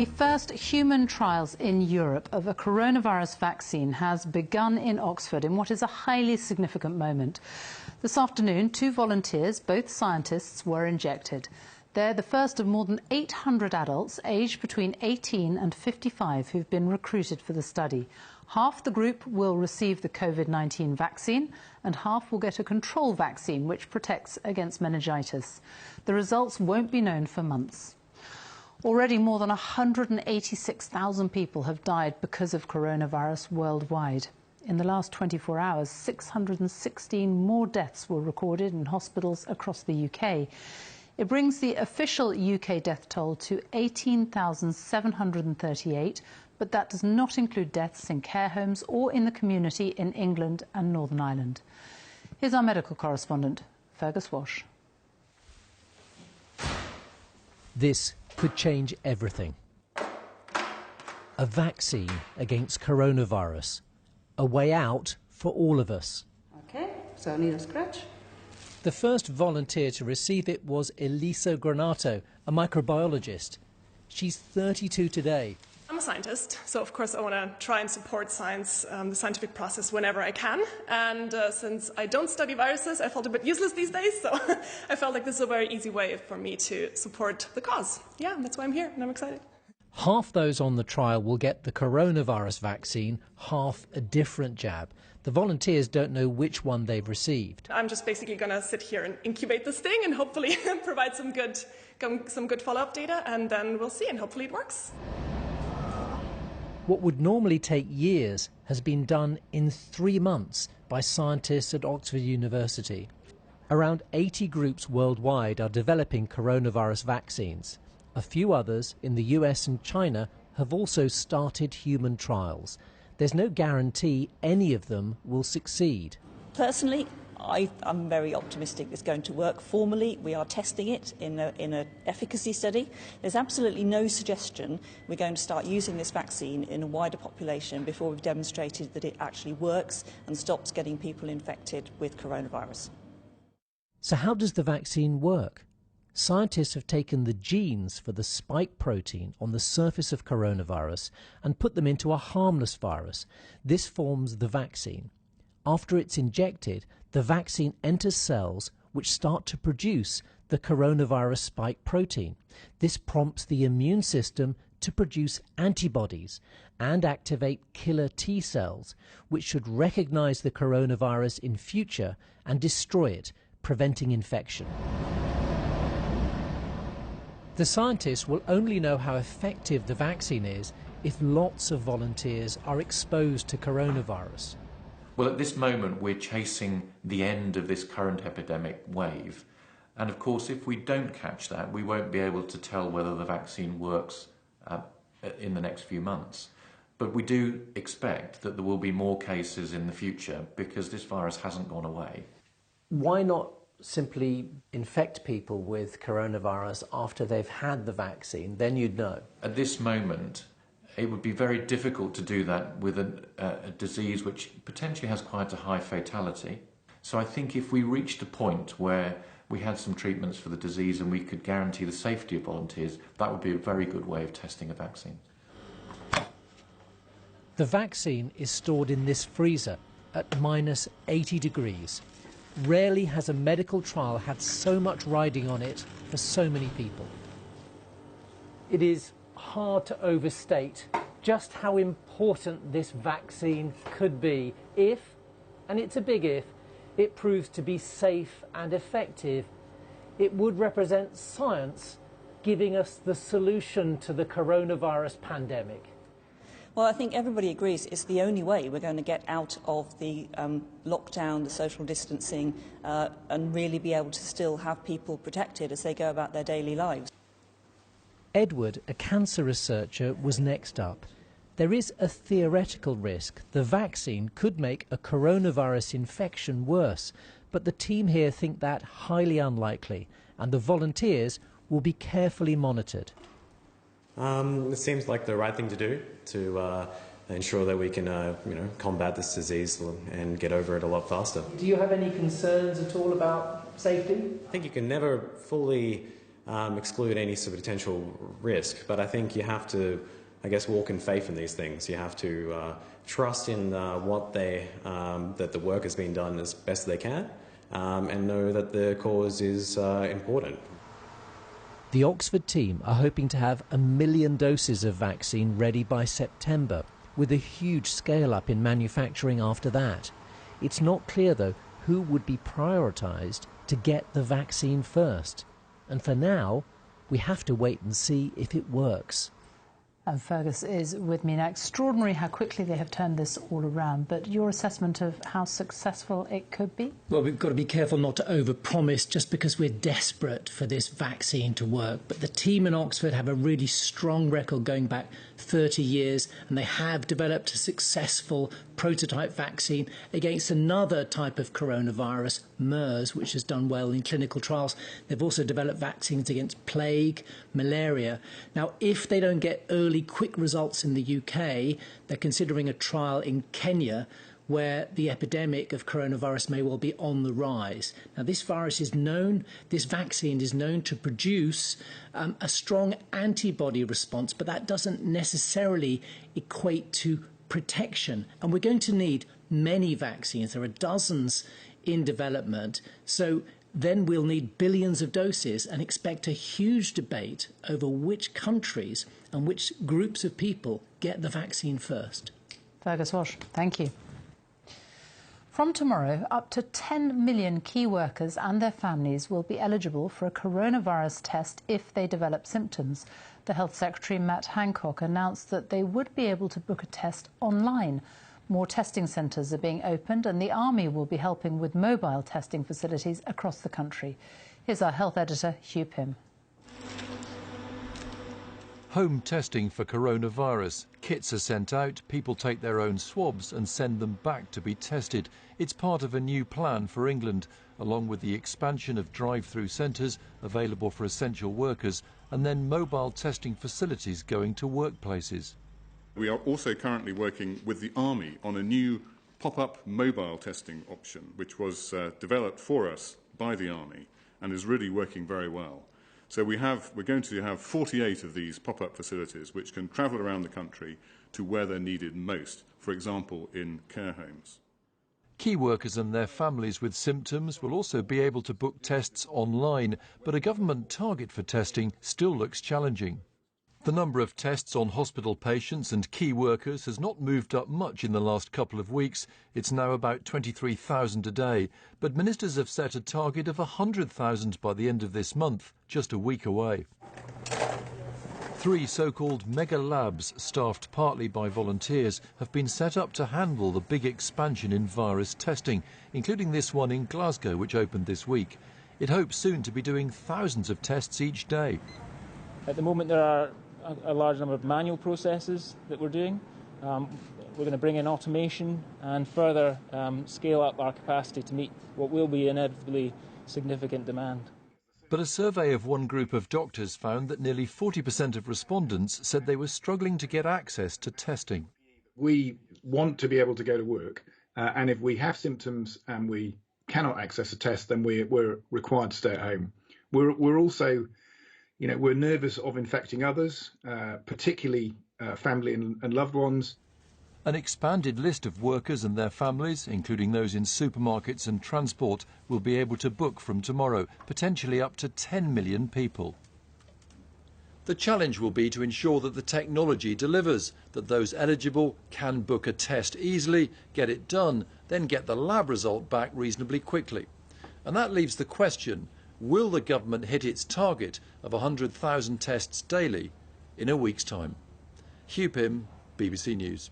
The first human trials in Europe of a coronavirus vaccine has begun in Oxford in what is a highly significant moment. This afternoon, 2 volunteers, both scientists, were injected. They're the first of more than 800 adults aged between 18 and 55 who've been recruited for the study. Half the group will receive the COVID-19 vaccine and half will get a control vaccine which protects against meningitis. The results won't be known for months. Already more than 186,000 people have died because of coronavirus worldwide. In the last 24 hours, 616 more deaths were recorded in hospitals across the UK. It brings the official UK death toll to 18,738, but that does not include deaths in care homes or in the community in England and Northern Ireland. Here's our medical correspondent, Fergus Walsh. This could change everything. A vaccine against coronavirus. A way out for all of us. Okay, so I need a scratch. The first volunteer to receive it was Elisa Granato, a microbiologist. She's 32 today. I'm a scientist, so of course I want to try and support science, the scientific process, whenever I can. And since I don't study viruses, I felt a bit useless these days, so I felt like this is a very easy way for me to support the cause. Yeah, that's why I'm here, and I'm excited. Half those on the trial will get the coronavirus vaccine, half a different jab. The volunteers don't know which one they've received. I'm just basically going to sit here and incubate this thing and hopefully provide some good follow-up data, and then we'll see, and hopefully it works. What would normally take years has been done in 3 months by scientists at Oxford University. Around 80 groups worldwide are developing coronavirus vaccines. A few others in the US and China have also started human trials. There's no guarantee any of them will succeed. Personally, I'm very optimistic it's going to work. Formally, we are testing it in an efficacy study. There's absolutely no suggestion we're going to start using this vaccine in a wider population before we've demonstrated that it actually works and stops getting people infected with coronavirus. So how does the vaccine work? Scientists have taken the genes for the spike protein on the surface of coronavirus and put them into a harmless virus. This forms the vaccine. After it's injected, the vaccine enters cells which start to produce the coronavirus spike protein. This prompts the immune system to produce antibodies and activate killer T cells, which should recognize the coronavirus in future and destroy it, preventing infection. The scientists will only know how effective the vaccine is if lots of volunteers are exposed to coronavirus. Well, at this moment, we're chasing the end of this current epidemic wave. And of course, if we don't catch that, we won't be able to tell whether the vaccine works in the next few months. But we do expect that there will be more cases in the future because this virus hasn't gone away. Why not simply infect people with coronavirus after they've had the vaccine? Then you'd know. At this moment, it would be very difficult to do that with a disease which potentially has quite a high fatality. So I think if we reached a point where we had some treatments for the disease and we could guarantee the safety of volunteers, that would be a very good way of testing a vaccine. The vaccine is stored in this freezer at -80 degrees. Rarely has a medical trial had so much riding on it for so many people. It is hard to overstate just how important this vaccine could be if, and it's a big if, it proves to be safe and effective. It would represent science giving us the solution to the coronavirus pandemic. Well, I think everybody agrees it's the only way we're going to get out of the lockdown, the social distancing, and really be able to still have people protected as they go about their daily lives. Edward, a cancer researcher, was next up. There is a theoretical risk the vaccine could make a coronavirus infection worse, but the team here think that highly unlikely, and the volunteers will be carefully monitored. It seems like the right thing to do to ensure that we can combat this disease and get over it a lot faster. Do you have any concerns at all about safety? I think you can never fully exclude any sort of potential risk. But I think you have to, I guess, walk in faith in these things. You have to trust in that the work has been done as best they can, and know that the cause is important. The Oxford team are hoping to have 1 million doses of vaccine ready by September, with a huge scale-up in manufacturing after that. It's not clear, though, who would be prioritised to get the vaccine first. And for now, we have to wait and see if it works. And Fergus is with me now. Extraordinary how quickly they have turned this all around. But your assessment of how successful it could be? Well, we've got to be careful not to overpromise just because we're desperate for this vaccine to work. But the team in Oxford have a really strong record going back 30 years, and they have developed a successful prototype vaccine against another type of coronavirus, MERS, which has done well in clinical trials. They've also developed vaccines against plague, malaria. Now, if they don't get early, quick results in the UK, they're considering a trial in Kenya where the epidemic of coronavirus may well be on the rise. Now, this virus is known, this vaccine is known to produce a strong antibody response, but that doesn't necessarily equate to protection. And we're going to need many vaccines. There are dozens in development. So then we'll need billions of doses and expect a huge debate over which countries and which groups of people get the vaccine first. Fergus Walsh, thank you. From tomorrow, up to 10 million key workers and their families will be eligible for a coronavirus test if they develop symptoms. The Health Secretary, Matt Hancock, announced that they would be able to book a test online. More testing centres are being opened, and the Army will be helping with mobile testing facilities across the country. Here's our health editor, Hugh Pym. Home testing for coronavirus. Kits are sent out, people take their own swabs and send them back to be tested. It's part of a new plan for England, along with the expansion of drive-through centres available for essential workers, and then mobile testing facilities going to workplaces. We are also currently working with the Army on a new pop-up mobile testing option, which was developed for us by the Army and is really working very well. So we're going to have 48 of these pop-up facilities which can travel around the country to where they're needed most, for example, in care homes. Key workers and their families with symptoms will also be able to book tests online, but a government target for testing still looks challenging. The number of tests on hospital patients and key workers has not moved up much in the last couple of weeks. It's now about 23,000 a day, but ministers have set a target of 100,000 by the end of this month, just a week away. 3 so-called mega labs, staffed partly by volunteers, have been set up to handle the big expansion in virus testing, including this one in Glasgow, which opened this week. It hopes soon to be doing thousands of tests each day. At the moment there are a large number of manual processes that we're doing. We're going to bring in automation and further scale up our capacity to meet what will be inevitably significant demand. But a survey of one group of doctors found that nearly 40% of respondents said they were struggling to get access to testing. We want to be able to go to work, and if we have symptoms and we cannot access a test, then we're required to stay at home. We're also, we're nervous of infecting others, particularly family and loved ones. An expanded list of workers and their families, including those in supermarkets and transport, will be able to book from tomorrow, potentially up to 10 million people. The challenge will be to ensure that the technology delivers, that those eligible can book a test easily, get it done, then get the lab result back reasonably quickly. And that leaves the question, will the government hit its target of 100,000 tests daily in a week's time? Hugh Pym, BBC News.